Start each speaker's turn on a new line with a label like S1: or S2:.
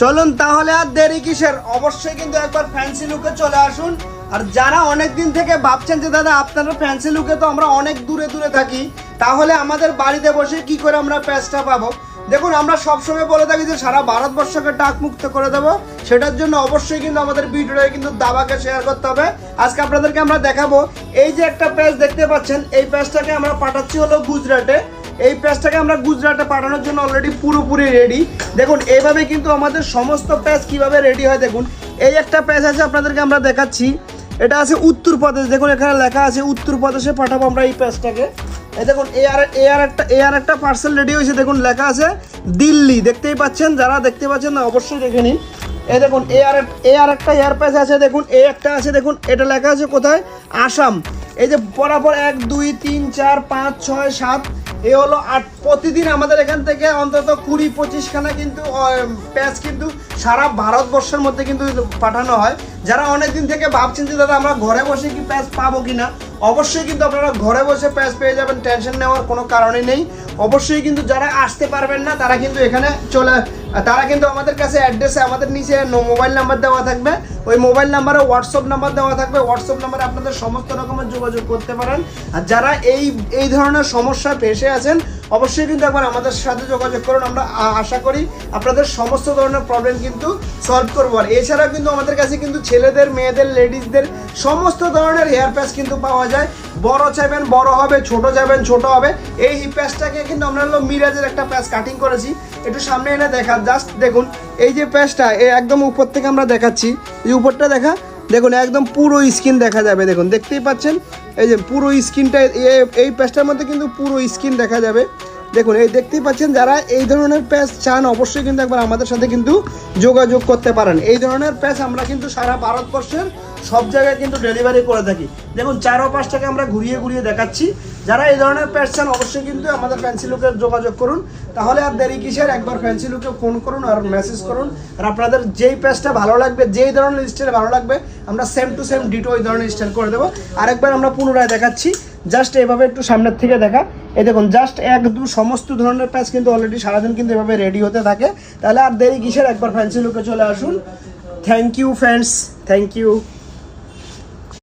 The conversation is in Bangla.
S1: চলুন তাহলে আর দেরি কিসের, অবশ্যই কিন্তু একবার ফ্যান্সি লুকে চলে আসুন। আর যারা অনেক দিন থেকে ভাবছেন যে দাদা আপনারা ফ্যান্সি লুকে তো আমরা অনেক দূরে দূরে থাকি, তাহলে আমাদের বাড়িতে বসে কি করে আমরা প্যাচটা পাবো? দেখুন আমরা সবসময় বলে থাকি যে সারা ভারতবর্ষকে টাক মুক্ত করে দেবো, সেটার জন্য অবশ্যই কিন্তু আমাদের ভিডিওটা কিন্তু দাবাকে শেয়ার করতে হবে। আজকে আপনাদেরকে আমরা দেখাবো এই যে একটা প্যাচ দেখতে পাচ্ছেন, এই প্যাচটাকে আমরা পাঠাচ্ছি হলো গুজরাটে। এই প্যাচটাকে আমরা গুজরাটে পাঠানোর জন্য অলরেডি পুরোপুরি রেডি। দেখুন এইভাবে কিন্তু আমাদের সমস্ত প্যাচ কিভাবে রেডি হয়। দেখুন এই একটা প্যাচ আছে, আপনাদেরকে আমরা দেখাচ্ছি, এটা আছে উত্তরপ্রদেশ। দেখুন এখানে লেখা আছে উত্তরপ্রদেশে পাঠাবো আমরা এই প্যাচটাকে। এই দেখুন এয়ার একটা পার্সেল রেডি হয়েছে, দেখুন লেখা আছে দিল্লি, দেখতেই পাচ্ছেন, যারা দেখতে পাচ্ছেন না অবশ্যই দেখে নিন। এই দেখুন একটা এয়ার প্যাচ আছে, দেখুন এই একটা আছে, দেখুন এটা লেখা আছে কোথায়, আসাম। এই যে বরাবর 1 2 3 4 5 6 7 এই হলো 8। প্রতিদিন আমাদের এখান থেকে অন্তত 20-25 খানা কিন্তু প্যাচ কিন্তু সারা ভারতবর্ষের মধ্যে কিন্তু পাঠানো হয়। যারা অনেক দিন থেকে ভাবছেন যে দাদা আমরা ঘরে বসে কি প্যাচ পাবো কিনা, অবশ্যই কিন্তু আপনারা ঘরে বসে প্যাচ পেয়ে যাবেন, টেনশন নেওয়ার কোনো কারণই নেই। অবশ্যই কিন্তু যারা আসতে পারবেন না তারা কিন্তু এখানে তারা কিন্তু আমাদের কাছে অ্যাড্রেসে আমাদের নিচে মোবাইল নাম্বার দেওয়া থাকবে, ওই মোবাইল নাম্বারে হোয়াটসঅ্যাপ নাম্বার দেওয়া থাকবে, হোয়াটসঅ্যাপ নাম্বারে আপনাদের সমস্ত রকমের যোগাযোগ করতে পারেন। আর যারা এই ধরনের সমস্যা ফেসে আছেন অবশ্যই কিন্তু একবার আমাদের সাথে যোগাযোগ করুন, আমরা আশা করি আপনাদের সমস্ত ধরনের প্রবলেম কিন্তু সলভ করবো। আর এছাড়াও কিন্তু আমাদের কাছে কিন্তু ছেলেদের, মেয়েদের, লেডিসদের সমস্ত ধরনের হেয়ার প্যাচ কিন্তু পাওয়া যায়। বড় চাইবেন বড় হবে, ছোট চাইবেন ছোট হবে। এই প্যাচটাকে কিন্তু আমরা হলো মিরাজের একটা প্যাচ কাটিং করেছি, একটু সামনে এনে দেখা, জাস্ট দেখুন এই যে প্যাচটা একদম উপর থেকে আমরা দেখাচ্ছি, এই উপরটা দেখা, দেখুন একদম পুরো স্কিন দেখা যাবে, দেখুন দেখতেই পাচ্ছেন এই যে পুরো স্কিনটা, এই প্যাচটার মধ্যে কিন্তু পুরো স্কিন দেখা যাবে। দেখুন এই দেখতেই পাচ্ছেন, যারা এই ধরনের প্যাচ চান অবশ্যই কিন্তু একবার আমাদের সাথে কিন্তু যোগাযোগ করতে পারেন। এই ধরনের প্যাচ আমরা কিন্তু সারা ভারতবর্ষের সব জায়গায় কিন্তু ডেলিভারি করে থাকি। দেখুন 4 ও 5টাকে আমরা ঘুরিয়ে ঘুরিয়ে দেখাচ্ছি। যারা এই ধরনের প্যাচ চান অবশ্যই কিন্তু আমাদের ফ্যান্সি লুকে যোগাযোগ করুন। তাহলে আর দেরি কিসের, একবার ফ্যান্সি লুকে ফোন করুন আর মেসেজ করুন। আর আপনাদের যেই প্যাচটা ভালো লাগবে, যেই ধরনের স্টাইল ভালো লাগবে, আমরা সেম টু সেম ডিটো ওই ধরনের স্টাইল করে দেবো। আরেকবার আমরা পুনরায় দেখাচ্ছি, জাস্ট এভাবে একটু সামনের থেকে দেখা। এই দেখুন জাস্ট একদম সমস্ত ধরনের প্যাচ কিন্তু অলরেডি সারাদিন কিন্তু এভাবে রেডি হতে থাকে। তাহলে আর দেরি কিসের, একবার ফ্যান্সি লুকে চলে আসুন। Thank you friends, thank you.